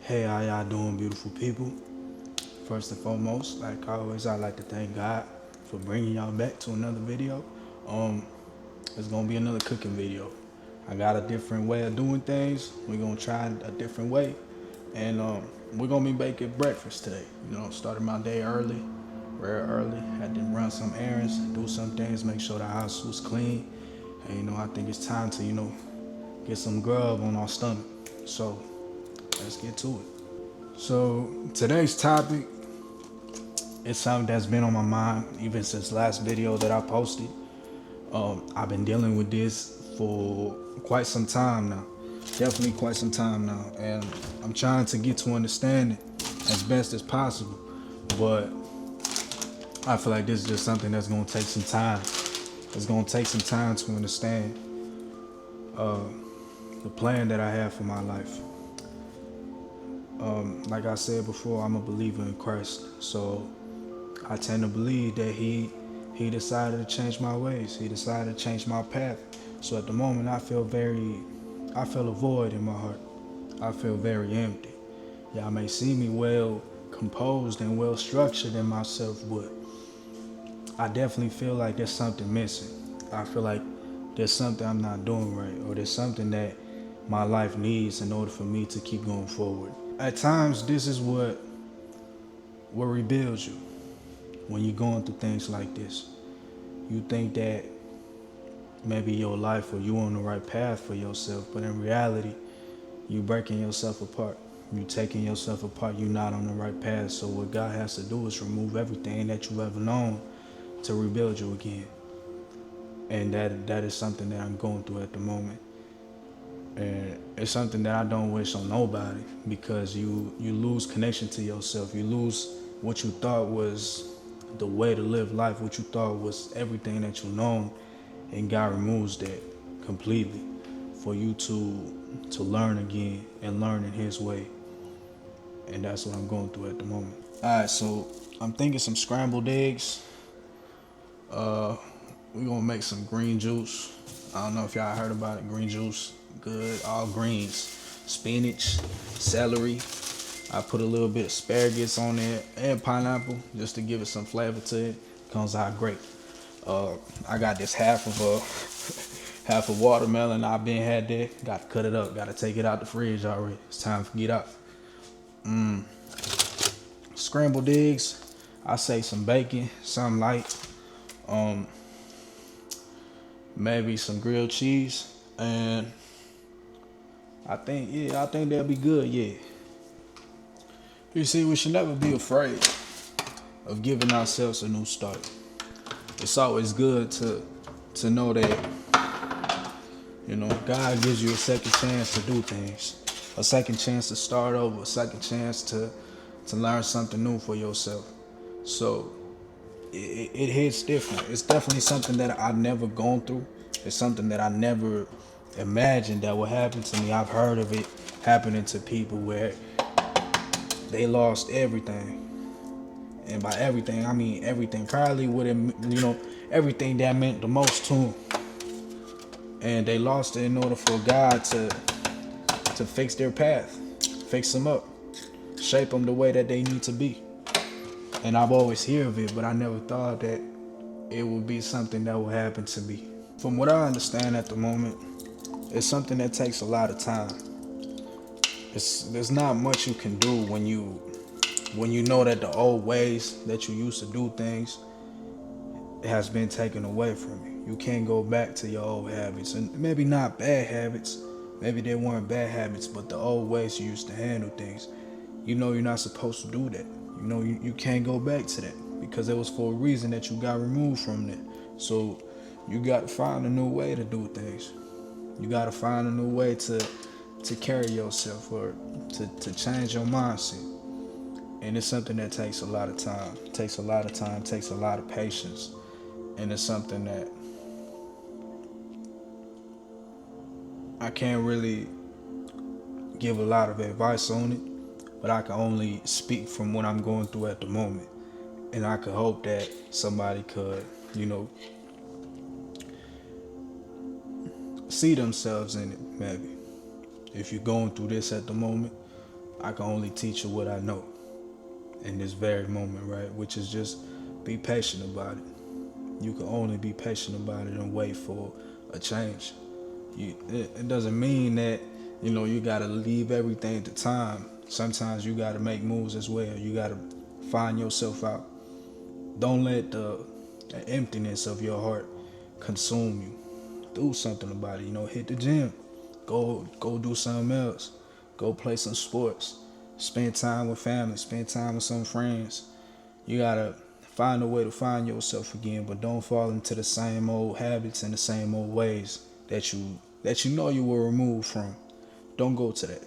Hey, how y'all doing, beautiful people? First and foremost, like always, I'd like to thank God for bringing y'all back to another video. Um, it's gonna be another cooking video. I got a different way of doing things. We're gonna try a different way, and we're gonna be making breakfast today. Started my day early, very early. Had to run some errands, do some things, make sure the house was clean, and I think it's time to get some grub on our stomach. So let's get to it. So today's topic is something that's been on my mind even since last video that I posted. I've been dealing with this for quite some time now, definitely quite some time now, and I'm trying to get to understand it as best as possible. But I feel like this is just something that's gonna take some time. It's gonna take some time to understand the plan that I have for my life. Like I said before, I'm a believer in Christ, so I tend to believe that he decided to change my ways. He decided to change my path. So at the moment, I feel a void in my heart. I feel very empty. Y'all may see me well composed and well structured in myself, but I definitely feel like there's something missing. I feel like there's something I'm not doing right, or there's something that my life needs in order for me to keep going forward. At times, this is what rebuilds you when you're going through things like this. You think that maybe your life or you on the right path for yourself, but in reality, you breaking yourself apart. You taking yourself apart. You're not on the right path. So what God has to do is remove everything that you've ever known to rebuild you again. And that is something that I'm going through at the moment. And it's something that I don't wish on nobody, because you lose connection to yourself. You lose what you thought was the way to live life, what you thought was everything that you know, and God removes that completely for you to learn again and learn in His way. And that's what I'm going through at the moment. All right, so I'm thinking some scrambled eggs. We're gonna make some green juice. I don't know if y'all heard about it. Green juice, good, all greens, spinach, celery. I put a little bit of asparagus on there and pineapple just to give it some flavor to it. Comes out great. I got this half of a half a watermelon I've been had there. Got to cut it up. Got to take it out the fridge already. It's time to get out. Scrambled eggs. I say some bacon, something light. Maybe some grilled cheese, and I think that'll be good. Yeah. You see, we should never be afraid of giving ourselves a new start. It's always good to know that God gives you a second chance to do things, a second chance to start over, a second chance to learn something new for yourself. So it hits different. It's definitely something that I've never gone through. It's something that I never imagined that would happen to me. I've heard of it happening to people where they lost everything. And by everything, I mean everything. Probably what it, everything that meant the most to them. And they lost it in order for God to fix their path, fix them up, shape them the way that they need to be. And I've always heard of it, but I never thought that it would be something that would happen to me. From what I understand at the moment, it's something that takes a lot of time. There's not much you can do when you know that the old ways that you used to do things has been taken away from you. You can't go back to your old habits, and maybe not bad habits. Maybe they weren't bad habits, but the old ways you used to handle things. You're not supposed to do that. You can't go back to that because it was for a reason that you got removed from that. So you got to find a new way to do things. You got to find a new way to carry yourself, or to change your mindset. And it's something that takes a lot of time. Takes a lot of time, takes a lot of patience. And it's something that I can't really give a lot of advice on it, but I can only speak from what I'm going through at the moment. And I could hope that somebody could, see themselves in it, maybe. If you're going through this at the moment, I can only teach you what I know in this very moment, right? Which is just be patient about it. You can only be patient about it and wait for a change. It doesn't mean that you gotta leave everything to time. Sometimes you gotta make moves as well. You gotta find yourself out. Don't let the emptiness of your heart consume you. Do something about it. Hit the gym. Go do something else. Go play some sports. Spend time with family. Spend time with some friends. You gotta find a way to find yourself again, but don't fall into the same old habits and the same old ways that you were removed from. Don't go to that.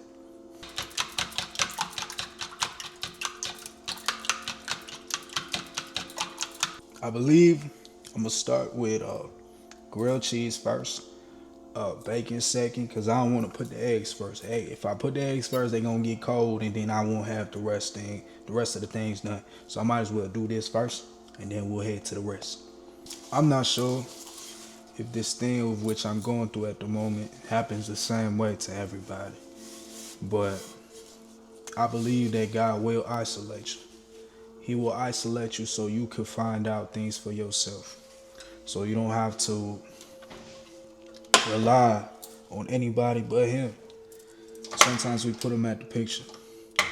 I believe I'm gonna start with grilled cheese first, bacon second, cause I don't want to put the eggs first. Hey, if I put the eggs first, they gonna get cold, and then I won't have the rest of the things done. So I might as well do this first, and then we'll head to the rest. I'm not sure if this thing of which I'm going through at the moment happens the same way to everybody, but I believe that God will isolate you. He will isolate you so you can find out things for yourself. So you don't have to rely on anybody but him. Sometimes we put him at the picture.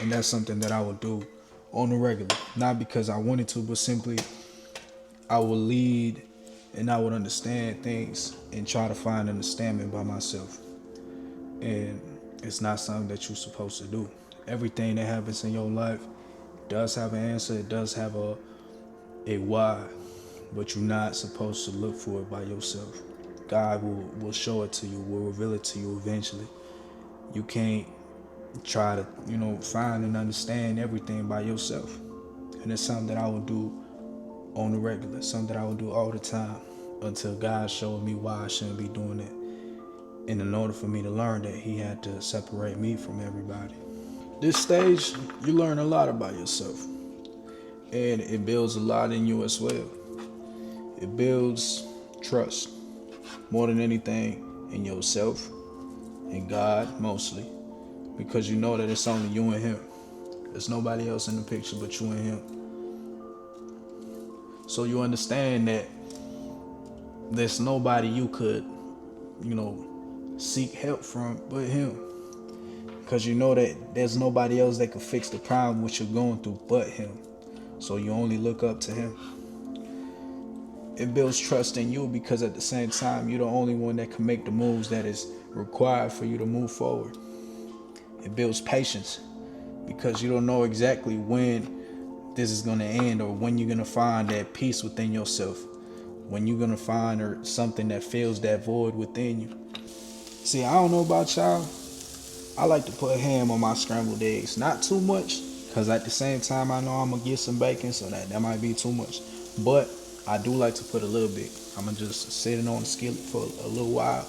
And that's something that I would do on the regular. Not because I wanted to, but simply I would lead and I would understand things and try to find understanding by myself. And it's not something that you're supposed to do. Everything that happens in your life does have an answer. It does have a why, but you're not supposed to look for it by yourself. God will show it to you, will reveal it to you eventually. You can't try to, find and understand everything by yourself. And it's something that I will do on the regular, something that I will do all the time until God showed me why I shouldn't be doing it. And in order for me to learn that, he had to separate me from everybody. This stage, you learn a lot about yourself. And it builds a lot in you as well. It builds trust more than anything in yourself, in God mostly, because you know that it's only you and him. There's nobody else in the picture but you and him. So you understand that there's nobody you could, seek help from but him. Because you know that there's nobody else that could fix the problem which you're going through but him. So you only look up to him. It builds trust in you because at the same time, you're the only one that can make the moves that is required for you to move forward. It builds patience because you don't know exactly when this is going to end or when you're going to find that peace within yourself, when you're going to find something that fills that void within you. See, I don't know about y'all. I like to put ham on my scrambled eggs. Not too much, because at the same time, I know I'm going to get some bacon, so that might be too much. But I do like to put a little bit. I'm going to just sit it on the skillet for a little while,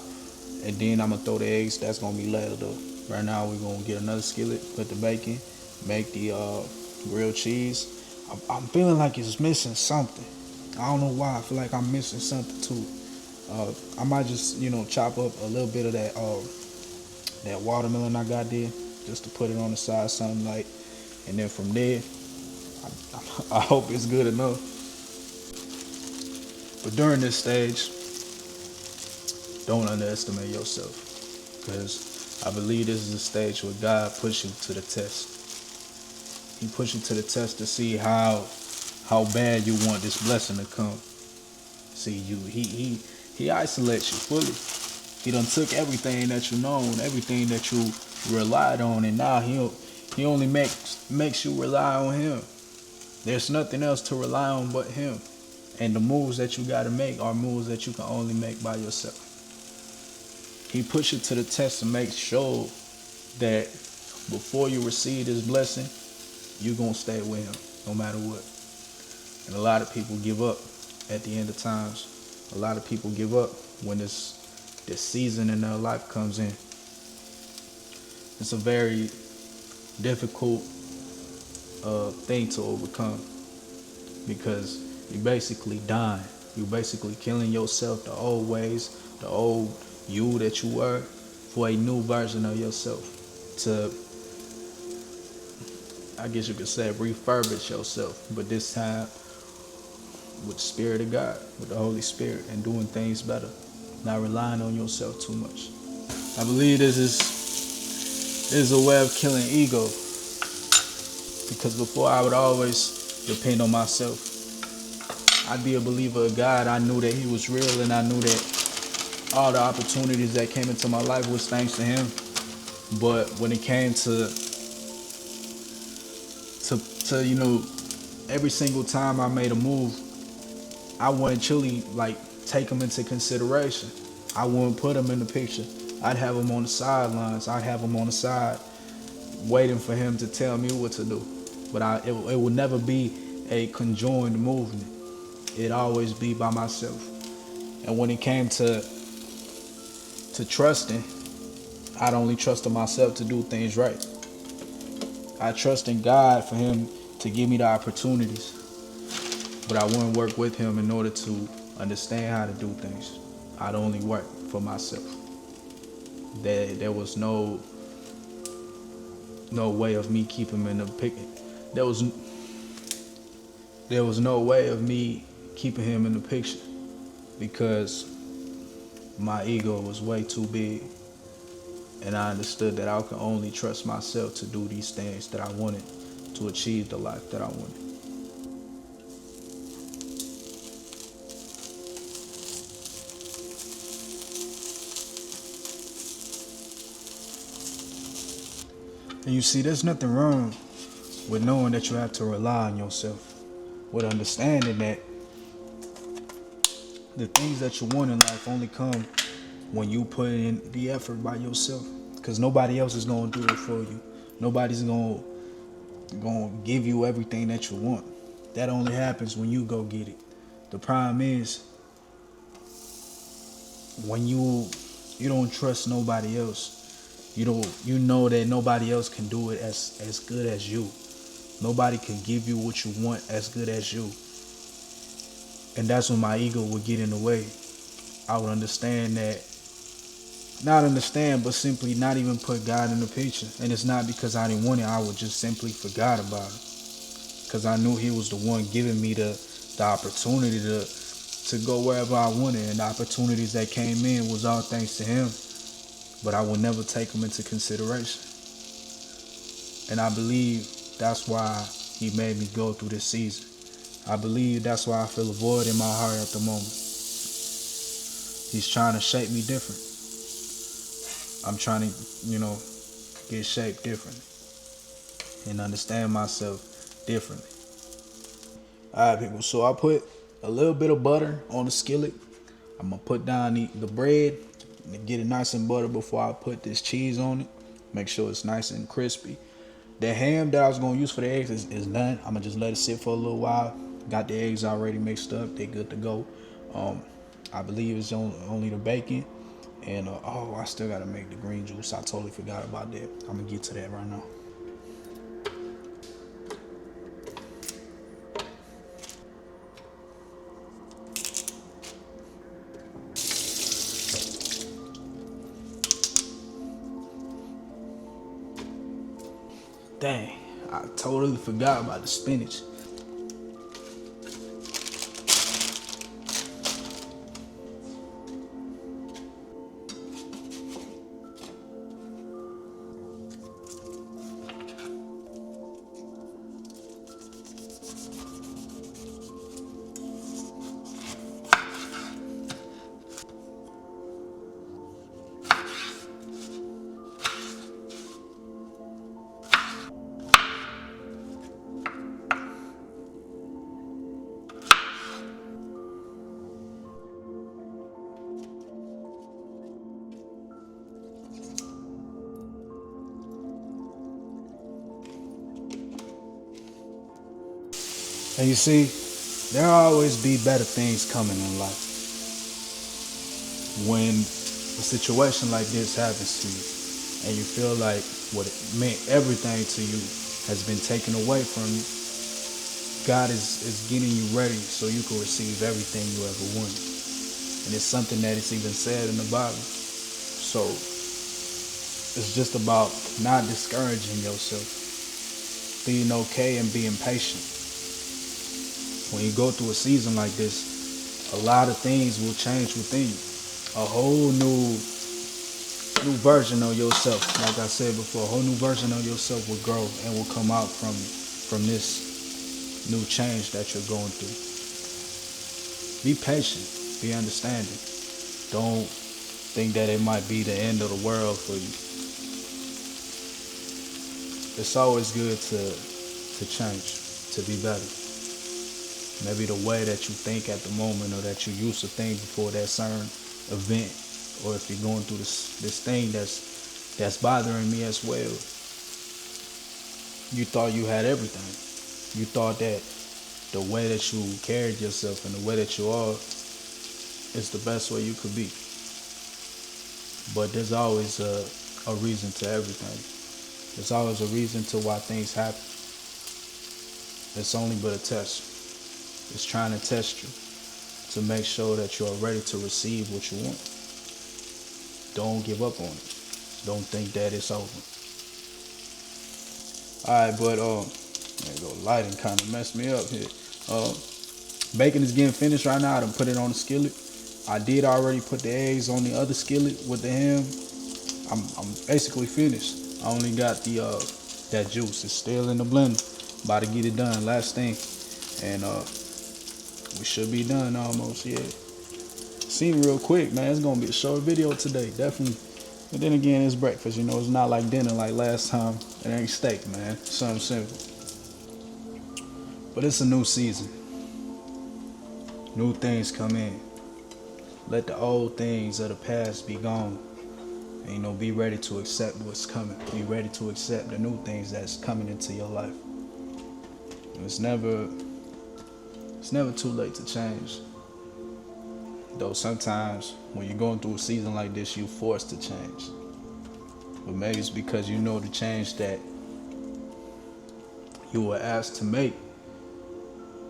and then I'm going to throw the eggs. That's going to be later, though. Right now, we're going to get another skillet, put the bacon, make the grilled cheese. I'm feeling like it's missing something. I don't know why. I feel like I'm missing something, too. I might just, chop up a little bit of that watermelon I got there, just to put it on the side, something like, and then from there, I hope it's good enough. But during this stage, don't underestimate yourself, because I believe this is a stage where God puts you to the test. He puts you to the test to see how bad you want this blessing to come. See, he isolates you fully. He done took everything that you known, everything that you relied on, and now he only makes you rely on him. There's nothing else to rely on but him. And the moves that you gotta make are moves that you can only make by yourself. He puts you to the test to make sure that before you receive this blessing, you're gonna stay with him no matter what. And a lot of people give up at the end of times. A lot of people give up when this season in their life comes in. It's a very difficult thing to overcome, because you basically dying. You basically killing yourself, the old ways, the old you that you were, for a new version of yourself, to I guess you could say, refurbish yourself, but this time with the Spirit of God, with the Holy Spirit, and doing things better, not relying on yourself too much. I believe this is a way of killing ego, because before I would always depend on myself. I'd be a believer of God. I knew that He was real, and I knew that all the opportunities that came into my life was thanks to Him. But when it came to every single time I made a move, I wouldn't truly take Him into consideration. I wouldn't put Him in the picture. I'd have Him on the sidelines. I'd have Him on the side, waiting for Him to tell me what to do. But it would never be a conjoined movement. It'd always be by myself. And when it came to trusting, I'd only trust in myself to do things right. I trust in God for Him to give me the opportunities, but I wouldn't work with Him in order to understand how to do things. I'd only work for myself. There was no way of me keeping Him in the picture. There was no way of me keeping Him in the picture, because my ego was way too big, and I understood that I could only trust myself to do these things that I wanted, to achieve the life that I wanted. And you see, there's nothing wrong with knowing that you have to rely on yourself, with understanding that the things that you want in life only come when you put in the effort by yourself, because nobody else is going to do it for you. Nobody's going to give you everything that you want. That only happens when you go get it. The problem is when you don't trust nobody else. You know that nobody else can do it as good as you. Nobody can give you what you want as good as you. And that's when my ego would get in the way. I would understand that, not understand, but simply not even put God in the picture. And it's not because I didn't want it. I would just simply forgot about it, because I knew He was the one giving me the opportunity to go wherever I wanted. And the opportunities that came in was all thanks to Him. But I would never take Him into consideration. And I believe that's why He made me go through this season. I believe that's why I feel a void in my heart at the moment. He's trying to shape me different. I'm trying to, get shaped differently and understand myself differently. Alright, people, so I put a little bit of butter on the skillet. I'm going to put down the bread and get it nice and buttered before I put this cheese on it. Make sure it's nice and crispy. The ham that I was going to use for the eggs is done. I'm going to just let it sit for a little while. Got the eggs already mixed up. They're good to go. I believe it's only the bacon. And, I still got to make the green juice. I totally forgot about that. I'm going to get to that right now. Dang, I totally forgot about the spinach. And you see, there'll always be better things coming in life. When a situation like this happens to you and you feel like what meant everything to you has been taken away from you, God is getting you ready so you can receive everything you ever wanted. And it's something that is even said in the Bible. So it's just about not discouraging yourself. being okay and being patient. When you go through a season like this, a lot of things will change within you. A whole new version of yourself. Like I said before, a whole new version of yourself will grow and will come out from this new change that you're going through. Be patient. Be understanding. Don't think that it might be the end of the world for you. It's always good to change, to be better. Maybe the way that you think at the moment, or that you used to think before that certain event, or if you're going through this thing that's bothering me as well. You thought you had everything. You thought that the way that you carried yourself and the way that you are is the best way you could be. But there's always a reason to everything. There's always a reason to why things happen. It's only but a test. It's trying to test you to make sure that you're ready to receive what you want. Don't give up on it. Don't think that it's over. Alright, but there you go. Lighting kind of messed me up here. Bacon is getting finished right now. I done put it on the skillet. I did already put the eggs on the other skillet with the ham. I'm basically finished. I only got the that juice. It's still in the blender. About to get it done. Last thing. And we should be done almost, yeah. Seemed real quick, man. It's gonna be a short video today, definitely. But then again, it's breakfast, you know. It's not like dinner like last time. It ain't steak, man. Something simple. But it's a new season. New things come in. Let the old things of the past be gone. And, you know, be ready to accept what's coming. Be ready to accept the new things that's coming into your life. It's never too late to change. Though sometimes when you're going through a season like this, you're forced to change. But maybe it's because you know the change that you were asked to make,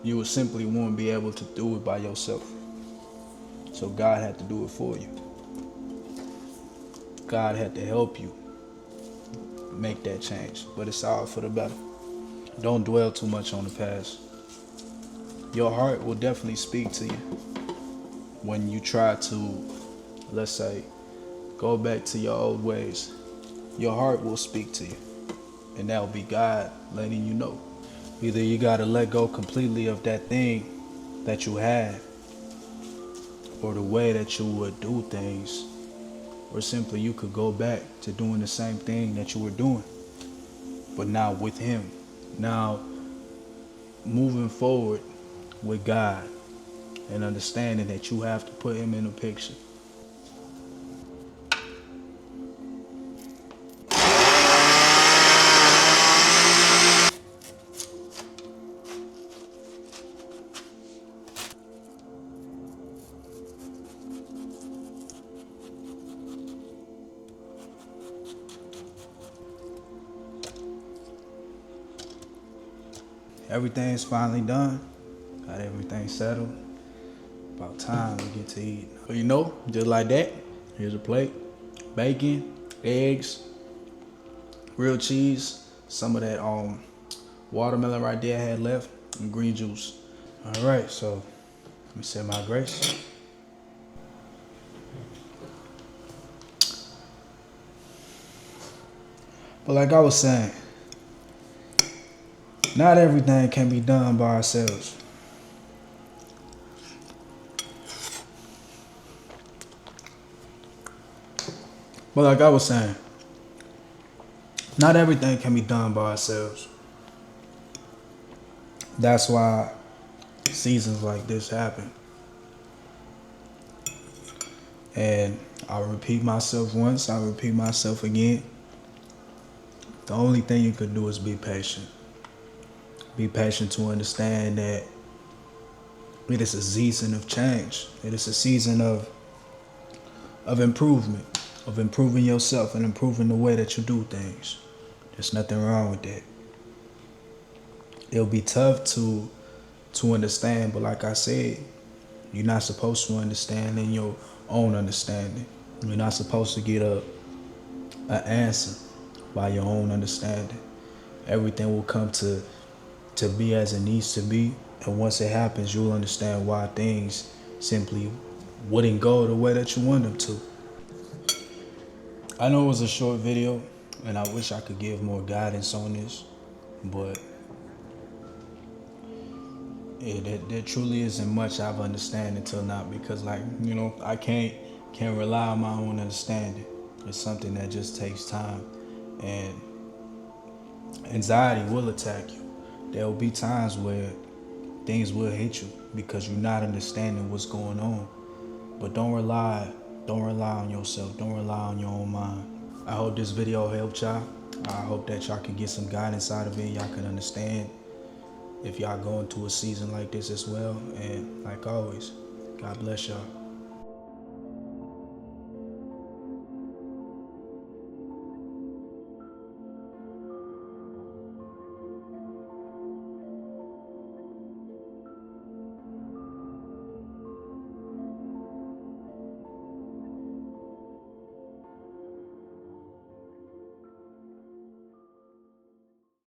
you would simply won't be able to do it by yourself. So God had to do it for you. God had to help you make that change. But it's all for the better. Don't dwell too much on the past. Your heart will definitely speak to you when you try to, let's say, go back to your old ways. Your heart will speak to you. And that will be God letting you know. Either you got to let go completely of that thing that you had, or the way that you would do things, or simply you could go back to doing the same thing that you were doing, but now with Him. Now moving forward with God, and understanding that you have to put Him in the picture. Everything's finally done. Got everything settled. About time we get to eat. But you know, just like that, here's a plate. Bacon, eggs, grilled cheese, some of that watermelon right there I had left, and green juice. All right, so let me say my grace. But like I was saying, not everything can be done by ourselves. But like I was saying, not everything can be done by ourselves. That's why seasons like this happen. And I'll repeat myself once, I'll repeat myself again. The only thing you can do is be patient. Be patient to understand that it is a season of change. It is a season of improvement, of improving yourself and improving the way that you do things. There's nothing wrong with that. It'll be tough to understand, but like I said, you're not supposed to understand in your own understanding. You're not supposed to get an answer by your own understanding. everything will come to be as it needs to be. And once it happens, you'll understand why things simply wouldn't go the way that you want them to. I know it was a short video, and I wish I could give more guidance on this, but there truly isn't much I've understand until now, because, like, you know, I can't rely on my own understanding. It's something that just takes time, and anxiety will attack you. There will be times where things will hit you because you're not understanding what's going on. But don't rely on yourself. Don't rely on your own mind. I hope this video helped y'all. I hope that y'all can get some guidance out of it. Y'all can understand if y'all going through a season like this as well. And like always, God bless y'all.